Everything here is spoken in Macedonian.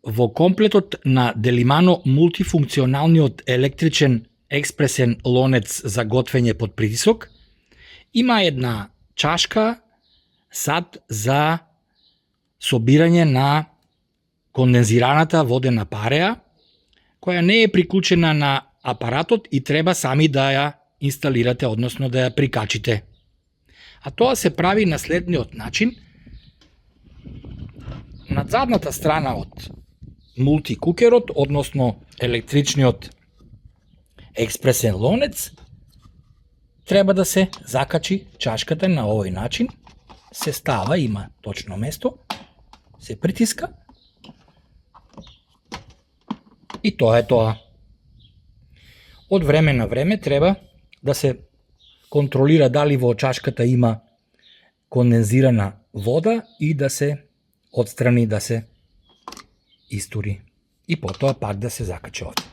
во комплетот на Делимано мултифункционалниот електричен експресен лонец за готвење под притисок, има една чашка сад за собирање на кондензираната водена пареа, која не е приклучена на апаратот и треба сами да ја инсталирате, односно да ја прикачите. А тоа се прави на следниот начин. На задната страна од мултикукерот, односно електричниот експресен лонец, треба да се закачи чашката на овој начин. Се става, има точно место, се притиска и тоа е тоа. Од време на време треба да се контролира дали во чашката има кондензирана вода и да се отстрани, да се истури. И потоа пак да се закачи овде.